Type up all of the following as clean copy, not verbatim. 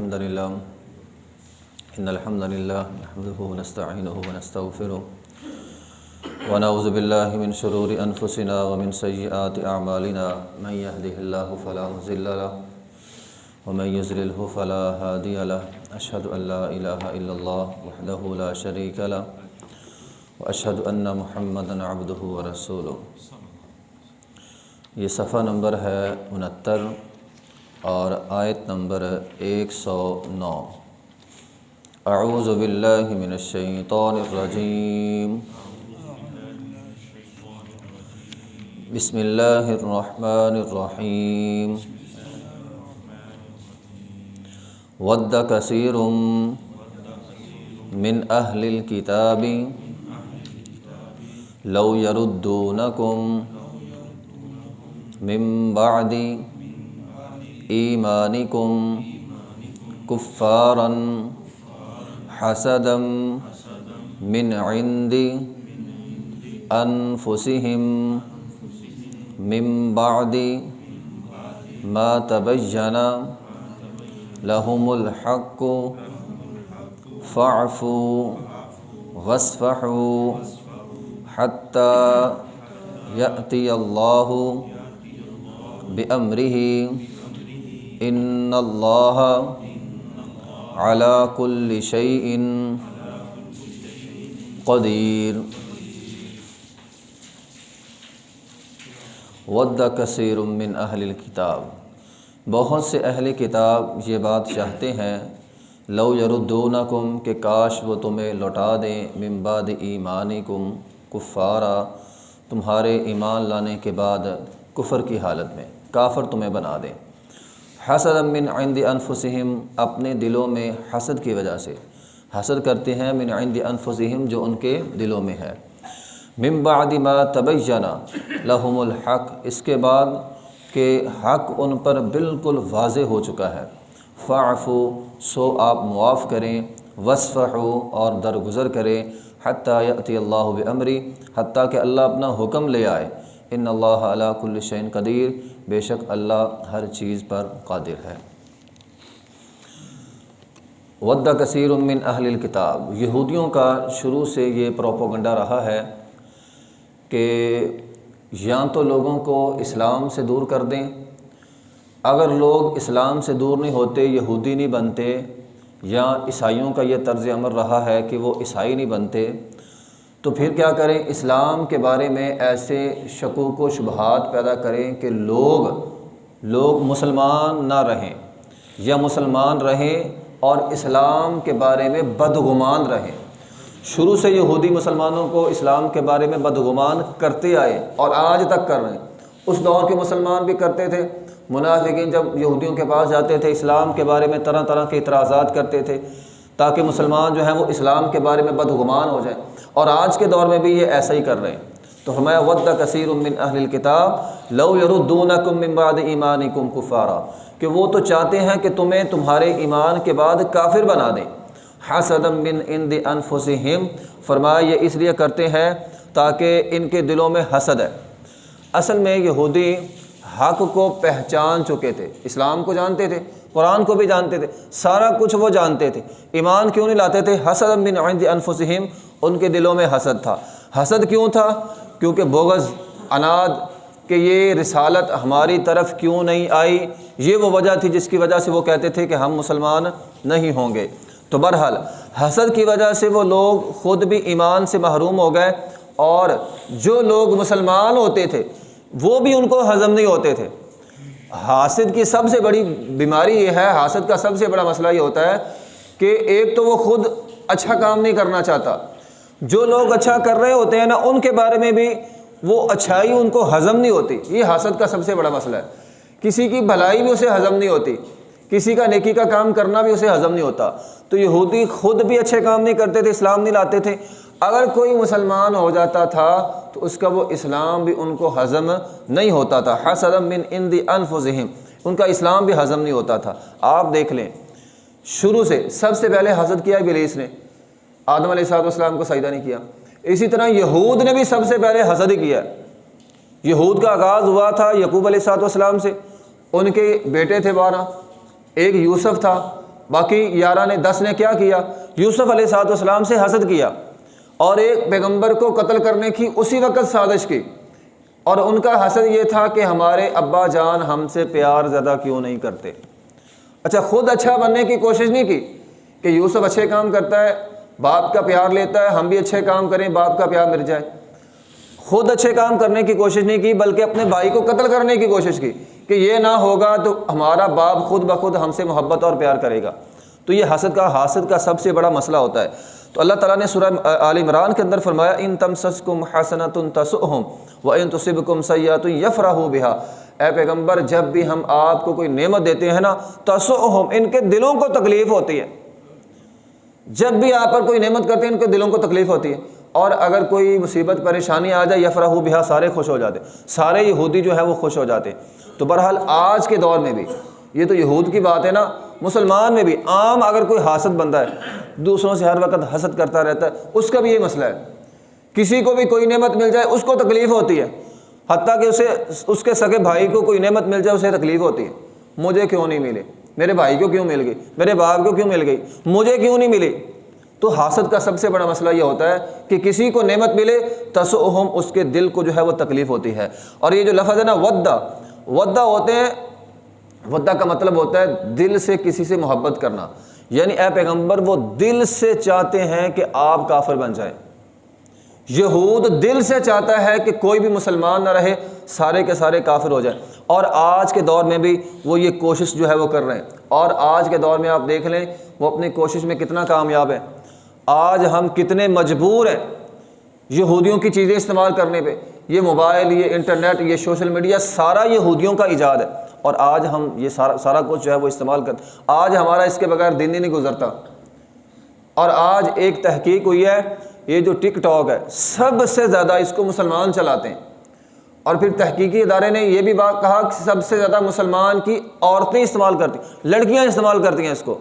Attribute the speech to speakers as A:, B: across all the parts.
A: الحمد لله إن الحمد لله نحمده ونستعينه ونستغفره ونعوذ بالله من شرور أنفسنا ومن سيئات أعمالنا من يهده الله فلا مضل له ومن يضلله فلا هادي له أشهد أن لا إله إلا الله وحده لا شريك له وأشهد أن محمدا عبده ورسوله۔ یہ صفحہ نمبر ہے 69 اور آیت نمبر 109۔ اعوذ باللہ من الشیطان الرجیم، بسم اللہ الرحمن الرحیم۔ ود کثیر من اہل الکتاب لو یردونکم من بعد ایمانکم کفارا حسدا من عند انفسہم من بعد ما تبین لهم الحق فاعفوا واصفحوا حتى يأتي الله بأمره إن الله على كل شيء قدير۔ ود کثیر من اہل الکتاب، بہت سے اہل کتاب یہ بات چاہتے ہیں، لو یردونکم کہ کاش وہ تمہیں لوٹا دیں، من بعد ایمانکم کفارا تمہارے ایمان لانے کے بعد کفر کی حالت میں، کافر تمہیں بنا دیں، حسدا من عند انفسہم اپنے دلوں میں حسد کی وجہ سے، حسد کرتے ہیں من عند انفسہم جو ان کے دلوں میں ہے، من بعد ما تبین لهم الحق اس کے بعد کہ حق ان پر بالکل واضح ہو چکا ہے، فاعفو سو آپ معاف کریں، واصفحوا اور درگزر کریں، حتی یأتی اللہ بامری حتیٰ کہ اللہ اپنا حکم لے آئے، ان اللہ علی کل شیء قدیر بے شک اللہ ہر چیز پر قادر ہے۔ ود کثیر من اہل الکتاب، یہودیوں کا شروع سے یہ پروپیگنڈا رہا ہے کہ یا تو لوگوں کو اسلام سے دور کر دیں، اگر لوگ اسلام سے دور نہیں ہوتے یہودی نہیں بنتے، یا عیسائیوں کا یہ طرز عمل رہا ہے کہ وہ عیسائی نہیں بنتے، تو پھر کیا کریں، اسلام کے بارے میں ایسے شکوک و شبہات پیدا کریں کہ لوگ مسلمان نہ رہیں یا مسلمان رہیں اور اسلام کے بارے میں بدگمان رہیں۔ شروع سے یہودی مسلمانوں کو اسلام کے بارے میں بدگمان کرتے آئے اور آج تک کر رہے ہیں۔ اس دور کے مسلمان بھی کرتے تھے، منافقین جب یہودیوں کے پاس جاتے تھے اسلام کے بارے میں طرح طرح کے اعتراضات کرتے تھے تاکہ مسلمان جو ہیں وہ اسلام کے بارے میں بدگمان ہو جائیں، اور آج کے دور میں بھی یہ ایسا ہی کر رہے ہیں۔ تو فرمایا ود کثیر من اہل الکتاب لو یردونکم من بعد ایمانکم کفارا کہ وہ تو چاہتے ہیں کہ تمہیں تمہارے ایمان کے بعد کافر بنا دیں، حسدا من عند انفسہم فرمایا یہ اس لیے کرتے ہیں تاکہ ان کے دلوں میں حسد ہے۔ اصل میں یہودی حق کو پہچان چکے تھے، اسلام کو جانتے تھے، قرآن کو بھی جانتے تھے، سارا کچھ وہ جانتے تھے، ایمان کیوں نہیں لاتے تھے؟ حسدا من عند انفسہم ان کے دلوں میں حسد تھا۔ حسد کیوں تھا؟ کیونکہ بغض، عناد کہ یہ رسالت ہماری طرف کیوں نہیں آئی، یہ وہ وجہ تھی جس کی وجہ سے وہ کہتے تھے کہ ہم مسلمان نہیں ہوں گے۔ تو بہرحال حسد کی وجہ سے وہ لوگ خود بھی ایمان سے محروم ہو گئے، اور جو لوگ مسلمان ہوتے تھے وہ بھی ان کو ہضم نہیں ہوتے تھے۔ حاسد کی سب سے بڑی بیماری یہ ہے، حاسد کا سب سے بڑا مسئلہ یہ ہوتا ہے کہ ایک تو وہ خود اچھا کام نہیں کرنا چاہتا، جو لوگ اچھا کر رہے ہوتے ہیں نا ان کے بارے میں بھی وہ اچھائی ان کو ہضم نہیں ہوتی۔ یہ حاسد کا سب سے بڑا مسئلہ ہے، کسی کی بھلائی بھی اسے ہضم نہیں ہوتی، کسی کا نیکی کا کام کرنا بھی اسے ہضم نہیں ہوتا۔ تو یہودی خود بھی اچھے کام نہیں کرتے تھے، اسلام نہیں لاتے تھے، اگر کوئی مسلمان ہو جاتا تھا تو اس کا وہ اسلام بھی ان کو ہضم نہیں ہوتا تھا۔ حسدا من عند انفسہم ان کا اسلام بھی ہضم نہیں ہوتا تھا۔ آپ دیکھ لیں شروع سے سب سے پہلے حسد کیا ابلیس نے، آدم علیہ السلام کو سجدہ نہیں کیا۔ اسی طرح یہود نے بھی سب سے پہلے حسد ہی کیا۔ یہود کا آغاز ہوا تھا یعقوب علیہ السلام سے، ان کے بیٹے تھے 12، ایک یوسف تھا، باقی 11 نے 10 نے کیا کیا؟ یوسف علیہ السلام سے حسد کیا اور ایک پیغمبر کو قتل کرنے کی اسی وقت سازش کی، اور ان کا حسد یہ تھا کہ ہمارے ابا جان ہم سے پیار زیادہ کیوں نہیں کرتے۔ اچھا، خود اچھا بننے کی کوشش نہیں کی کہ یوسف اچھے کام کرتا ہے، باپ کا پیار لیتا ہے، ہم بھی اچھے کام کریں، باپ کا پیار مل جائے۔ خود اچھے کام کرنے کی کوشش نہیں کی، بلکہ اپنے بھائی کو قتل کرنے کی کوشش کی کہ یہ نہ ہوگا تو ہمارا باپ خود بخود ہم سے محبت اور پیار کرے گا۔ تو یہ حسد کا سب سے بڑا مسئلہ ہوتا ہے۔ تو اللہ تعالیٰ نے سورہ آل عمران کے اندر فرمایا ان تمسسکم حسنۃ تسؤہم وان تصبکم سیئۃ یفرحوا بها، اے پیغمبر جب بھی ہم آپ کو کوئی نعمت دیتے ہیں نا، تسؤہم، ان کے دلوں کو تکلیف ہوتی ہے۔ جب بھی آپ پر کوئی نعمت کرتے ہیں ان کے دلوں کو تکلیف ہوتی ہے، اور اگر کوئی مصیبت پریشانی آ جائے یفرحوا بها، سارے خوش ہو جاتے، سارے یہودی جو ہے وہ خوش ہو جاتے۔ تو بہرحال آج کے دور میں بھی یہ تو یہود کی بات ہے نا، مسلمان میں بھی عام اگر کوئی حاسد بندہ ہے، دوسروں سے ہر وقت حسد کرتا رہتا ہے، اس کا بھی یہ مسئلہ ہے۔ کسی کو بھی کوئی نعمت مل جائے اس کو تکلیف ہوتی ہے، حتیٰ کہ اس کے سگے بھائی کو کوئی نعمت مل جائے اسے تکلیف ہوتی ہے، مجھے کیوں نہیں ملے، میرے بھائی کو کیوں مل گئی، میرے باپ کو کیوں مل گئی، مجھے کیوں نہیں ملی۔ تو حاسد کا سب سے بڑا مسئلہ یہ ہوتا ہے کہ کسی کو نعمت ملے تسؤہم، اس کے دل کو جو ہے وہ تکلیف ہوتی ہے۔ اور یہ جو لفظ ہے نا ودا ہوتے ہیں، ودا کا مطلب ہوتا ہے دل سے کسی سے محبت کرنا، یعنی اے پیغمبر وہ دل سے چاہتے ہیں کہ آپ کافر بن جائیں۔ یہود دل سے چاہتا ہے کہ کوئی بھی مسلمان نہ رہے، سارے کے سارے کافر ہو جائیں، اور آج کے دور میں بھی وہ یہ کوشش جو ہے وہ کر رہے ہیں۔ اور آج کے دور میں آپ دیکھ لیں وہ اپنی کوشش میں کتنا کامیاب ہے۔ آج ہم کتنے مجبور ہیں یہودیوں کی چیزیں استعمال کرنے پہ، یہ موبائل، یہ انٹرنیٹ، یہ سوشل میڈیا سارا یہودیوں کا ایجاد ہے، اور آج ہم یہ سارا کچھ جو ہے وہ استعمال کرتے ہیں۔ آج ہمارا اس کے بغیر دن ہی نہیں گزرتا۔ اور آج ایک تحقیق ہوئی ہے، یہ جو ٹک ٹاک ہے سب سے زیادہ اس کو مسلمان چلاتے ہیں، اور پھر تحقیقی ادارے نے یہ بھی بات کہا کہ سب سے زیادہ مسلمان کی عورتیں استعمال کرتی ہیں، لڑکیاں استعمال کرتی ہیں اس کو۔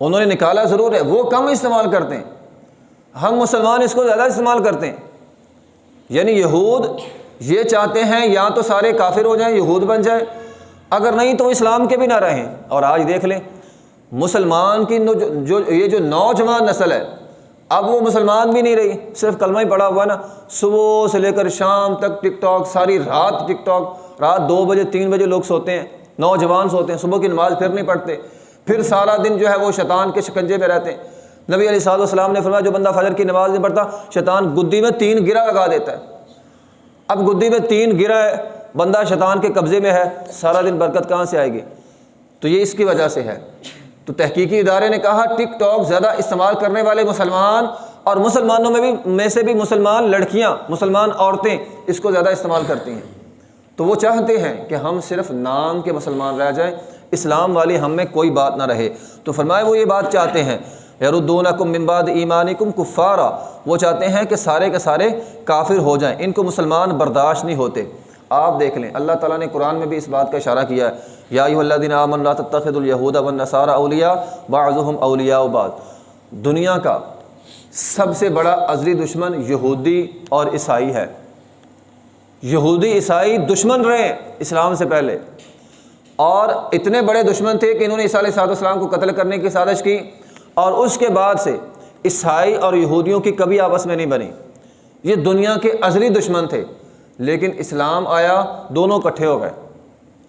A: انہوں نے نکالا ضرور ہے، وہ کم استعمال کرتے ہیں، ہم مسلمان اس کو زیادہ استعمال کرتے ہیں۔ یعنی یہود یہ چاہتے ہیں یا تو سارے کافر ہو جائیں، یہود بن جائیں، اگر نہیں تو اسلام کے بھی نہ رہیں۔ اور آج دیکھ لیں مسلمان کی یہ جو نوجوان نسل ہے، اب وہ مسلمان بھی نہیں رہی، صرف کلمہ ہی پڑھا ہوا نا، صبح سے لے کر شام تک ٹک ٹاک، ساری رات ٹک ٹاک، رات 2 بجے 3 بجے لوگ سوتے ہیں، نوجوان سوتے ہیں، صبح کی نماز پھر نہیں پڑھتے، پھر سارا دن جو ہے وہ شیطان کے شکنجے پہ رہتے ہیں۔ نبی علیہ السلام نے فرمایا جو بندہ فجر کی نماز نہیں پڑھتا شیطان گدی میں 3 گرہ لگا دیتا ہے۔ اب گدی میں 3 گرہ ہے، بندہ شیطان کے قبضے میں ہے، سارا دن برکت کہاں سے آئے گی؟ تو یہ اس کی وجہ سے ہے۔ تو تحقیقی ادارے نے کہا ٹک ٹاک زیادہ استعمال کرنے والے مسلمان، اور مسلمانوں میں سے بھی مسلمان لڑکیاں، مسلمان عورتیں اس کو زیادہ استعمال کرتی ہیں۔ تو وہ چاہتے ہیں کہ ہم صرف نام کے مسلمان رہ جائیں، اسلام والی ہم میں کوئی بات نہ رہے۔ تو فرمایا وہ یہ بات چاہتے ہیں یردونکم من بعد ایمانکم کفارا، وہ چاہتے ہیں کہ سارے کے سارے کافر ہو جائیں، ان کو مسلمان برداشت نہیں ہوتے۔ آپ دیکھ لیں اللہ تعالیٰ نے قرآن میں بھی اس بات کا اشارہ کیا ہے، یا ایھا الذین آمنوا لا تتخذوا اليہود والنصارى اولیاء بعضهم اولیاء بعض۔ دنیا کا سب سے بڑا ازلی دشمن یہودی اور عیسائی ہے۔ یہودی عیسائی دشمن رہے اسلام سے پہلے، اور اتنے بڑے دشمن تھے کہ انہوں نے عیسیٰ علیہ السلام کو قتل کرنے کی سازش کی، اور اس کے بعد سے عیسائی اور یہودیوں کی کبھی آپس میں نہیں بنی۔ یہ دنیا کے ازلی دشمن تھے، لیکن اسلام آیا دونوں اکٹھے ہو گئے۔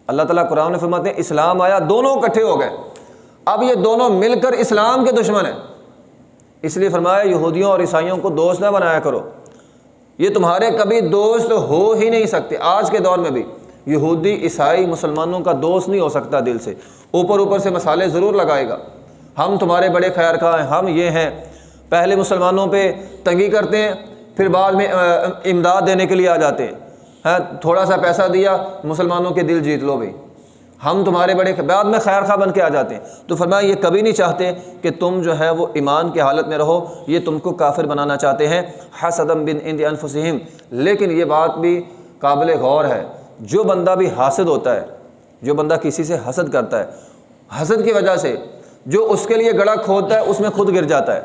A: اللہ تعالیٰ قرآن میں فرماتے ہیں اسلام آیا دونوں اکٹھے ہو گئے، اب یہ دونوں مل کر اسلام کے دشمن ہیں۔ اس لیے فرمایا یہودیوں اور عیسائیوں کو دوست نہ بنایا کرو، یہ تمہارے کبھی دوست ہو ہی نہیں سکتے۔ آج کے دور میں بھی یہودی عیسائی مسلمانوں کا دوست نہیں ہو سکتا دل سے، اوپر سے مسالے ضرور لگائے گا، ہم تمہارے بڑے خیر خواہ ہیں، ہم یہ ہیں، پہلے مسلمانوں پہ تنگی کرتے ہیں، پھر بعد میں امداد دینے کے لیے آ جاتے ہیں، تھوڑا سا پیسہ دیا مسلمانوں کے دل جیت لو بھائی، ہم تمہارے بڑے، بعد میں خیر خواہ بن کے آ جاتے ہیں۔ تو فرمایا یہ کبھی نہیں چاہتے کہ تم جو ہے وہ ایمان کی حالت میں رہو، یہ تم کو کافر بنانا چاہتے ہیں، حسدا من عند انفسہم۔ لیکن یہ بات بھی قابل غور ہے، جو بندہ بھی حاسد ہوتا ہے، جو بندہ کسی سے حسد کرتا ہے، حسد کی وجہ سے جو اس کے لیے گڑھا کھودتا ہے اس میں خود گر جاتا ہے۔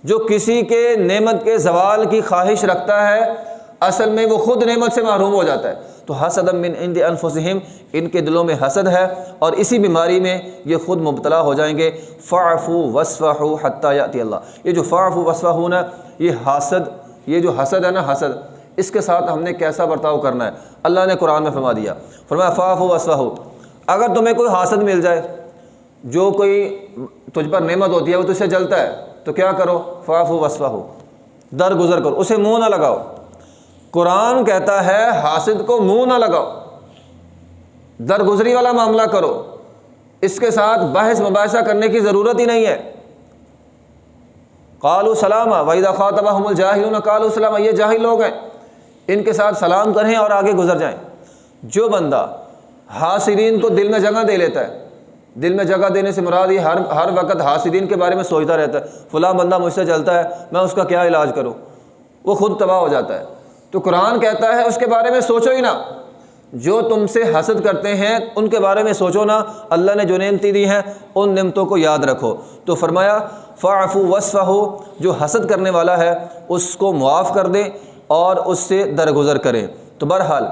A: جو کسی کے نعمت کے زوال کی خواہش رکھتا ہے اصل میں وہ خود نعمت سے محروم ہو جاتا ہے۔ تو حسد من عند انفسہم، ان کے دلوں میں حسد ہے اور اسی بیماری میں یہ خود مبتلا ہو جائیں گے۔ فاعفوا واصفحوا حتی یأتی اللہ، یہ جو فاعفوا واصفحوا نا، یہ جو حسد ہے نا، حسد، اس کے ساتھ ہم نے کیسا برتاؤ کرنا ہے اللہ نے قرآن میں فرما دیا، فرمایا فاعفوا واصفحوا، اگر تمہیں کوئی حاسد مل جائے، جو کوئی تجھ پر نعمت ہوتی ہے وہ تجھ سے جلتا ہے، تو کیا کرو؟ فاعفوا واصفحوا، درگزر کرو، اسے منہ نہ لگاؤ۔ قرآن کہتا ہے حاسد کو منہ نہ لگاؤ، درگزری والا معاملہ کرو، اس کے ساتھ بحث مباحثہ کرنے کی ضرورت ہی نہیں ہے۔ قالوا سلاما وَإِذَا خَاطَبَهُمُ الْجَاهِلُونَ قَالُوا سلاما، یہ جاہل لوگ ہیں، ان کے ساتھ سلام کریں اور آگے گزر جائیں۔ جو بندہ حاسدین کو دل میں جگہ دے لیتا ہے، دل میں جگہ دینے سے مراد یہ ہر وقت حاسدین کے بارے میں سوچتا رہتا ہے، فلاں بندہ مجھ سے جلتا ہے، میں اس کا کیا علاج کروں، وہ خود تباہ ہو جاتا ہے۔ تو قرآن کہتا ہے اس کے بارے میں سوچو ہی نہ، جو تم سے حسد کرتے ہیں ان کے بارے میں سوچو نہ، اللہ نے جو نعمتیں دی ہیں ان نعمتوں کو یاد رکھو۔ تو فرمایا فاعفوا واصفحوا، جو حسد کرنے والا ہے اس کو معاف کر دیں اور اس سے درگزر کریں۔ تو بہرحال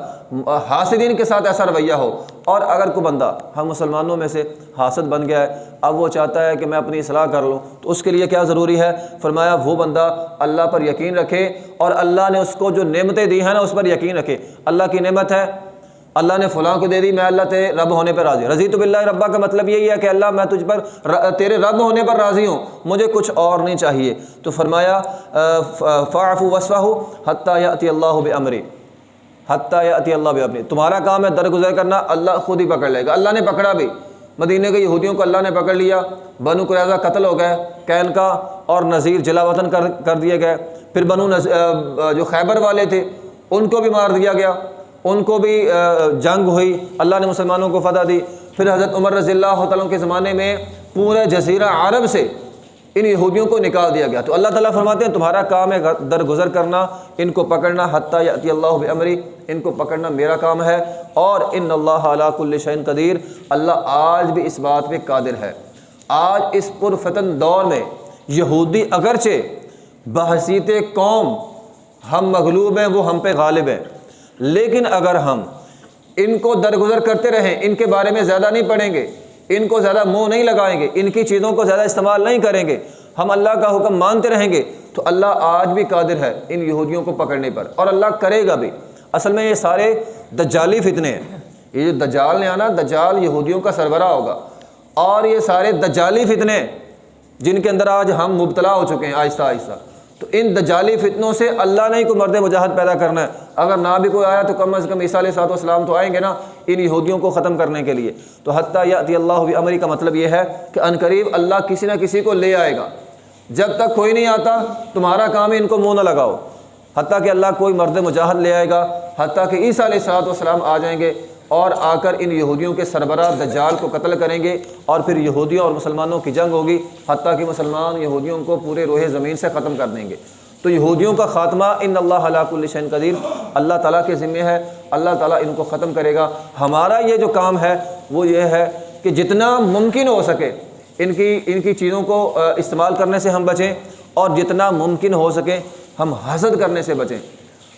A: حاسدین کے ساتھ ایسا رویہ ہو، اور اگر کوئی بندہ ہم مسلمانوں میں سے حاسد بن گیا ہے، اب وہ چاہتا ہے کہ میں اپنی اصلاح کر لوں، تو اس کے لیے کیا ضروری ہے؟ فرمایا وہ بندہ اللہ پر یقین رکھے اور اللہ نے اس کو جو نعمتیں دی ہیں نا اس پر یقین رکھے۔ اللہ کی نعمت ہے، اللہ نے فلاں کو دے دی، میں اللہ تیرے رب ہونے پر راضی، رضیت باللہ ربا کا مطلب یہی ہے کہ اللہ میں تجھ پر تیرے رب ہونے پر راضی ہوں، مجھے کچھ اور نہیں چاہیے۔ تو فرمایا فاعفوا واصفحوا حتی یأتی اللہ بامرہ، حتی یأتی اللہ بامرہ، تمہارا کام ہے درگزر کرنا، اللہ خود ہی پکڑ لے گا۔ اللہ نے پکڑا بھی، مدینے کے یہودیوں کو اللہ نے پکڑ لیا، بنو قریظہ قتل ہو گئے، قینقاع اور نذیر جلا وطن کر دیے گئے، پھر جو خیبر والے تھے ان کو بھی مار دیا گیا، ان کو بھی جنگ ہوئی، اللہ نے مسلمانوں کو فتح دی۔ پھر حضرت عمر رضی اللہ تعالیٰ کے زمانے میں پورے جزیرہ عرب سے ان یہودیوں کو نکال دیا گیا۔ تو اللہ تعالیٰ فرماتے ہیں تمہارا کام ہے درگزر کرنا، ان کو پکڑنا، حتی یأتی اللہ بامرہ، ان کو پکڑنا میرا کام ہے، اور ان اللہ علی کل شیء قدیر، اللہ آج بھی اس بات پہ قادر ہے۔ آج اس پرفتن دور میں یہودی اگرچہ بحیثیت قوم ہم مغلوب ہیں، وہ ہم پہ غالب ہیں، لیکن اگر ہم ان کو درگزر کرتے رہیں، ان کے بارے میں زیادہ نہیں پڑھیں گے، ان کو زیادہ منہ نہیں لگائیں گے، ان کی چیزوں کو زیادہ استعمال نہیں کریں گے، ہم اللہ کا حکم مانتے رہیں گے، تو اللہ آج بھی قادر ہے ان یہودیوں کو پکڑنے پر، اور اللہ کرے گا بھی۔ اصل میں یہ سارے دجالی فتنے ہیں، یہ جو دجال نے آنا، دجال یہودیوں کا سربراہ ہوگا، اور یہ سارے دجالی فتنے جن کے اندر آج ہم مبتلا ہو چکے ہیں آہستہ آہستہ، تو ان دجالی فتنوں سے اللہ نے ہی کوئی مرد مجاہد پیدا کرنا ہے۔ اگر نہ بھی کوئی آیا تو کم از کم عیسیٰ علیہ السلام تو آئیں گے نا ان یہودیوں کو ختم کرنے کے لیے۔ تو حتی یأتی اللہ بامرہ کا مطلب یہ ہے کہ عنقریب اللہ کسی نہ کسی کو لے آئے گا، جب تک کوئی نہیں آتا تمہارا کام ہے ان کو منہ نہ لگاؤ، حتیٰ کہ اللہ کوئی مرد مجاہد لے آئے گا، حتیٰ کہ عیسیٰ علیہ السلام آ جائیں گے اور آ کر ان یہودیوں کے سربراہ دجال کو قتل کریں گے، اور پھر یہودیوں اور مسلمانوں کی جنگ ہوگی، حتیٰ کہ مسلمان یہودیوں کو پورے روئے زمین سے ختم کر دیں گے۔ تو یہودیوں کا خاتمہ ان اللہ علی کل شیء قدیر، اللہ تعالیٰ کے ذمہ ہے، اللہ تعالیٰ ان کو ختم کرے گا۔ ہمارا یہ جو کام ہے وہ یہ ہے کہ جتنا ممکن ہو سکے ان کی چیزوں کو استعمال کرنے سے ہم بچیں، اور جتنا ممکن ہو سکے ہم حسد کرنے سے بچیں۔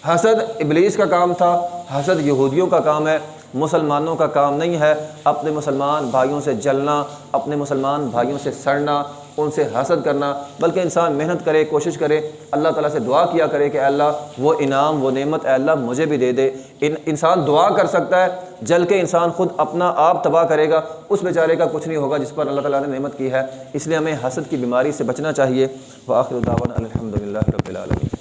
A: حسد ابلیس کا کام تھا، حسد یہودیوں کا کام ہے، مسلمانوں کا کام نہیں ہے۔ اپنے مسلمان بھائیوں سے جلنا، اپنے مسلمان بھائیوں سے سڑنا، ان سے حسد کرنا، بلکہ انسان محنت کرے، کوشش کرے، اللہ تعالیٰ سے دعا کیا کرے کہ اے اللہ وہ انعام، وہ نعمت اے اللہ مجھے بھی دے دے۔ انسان دعا کر سکتا ہے، جل کے انسان خود اپنا آپ تباہ کرے گا، اس بیچارے کا کچھ نہیں ہوگا جس پر اللہ تعالیٰ نے نعمت کی ہے۔ اس لیے ہمیں حسد کی بیماری سے بچنا چاہیے۔ وآخر دعوانا الحمدللہ رب العالمین۔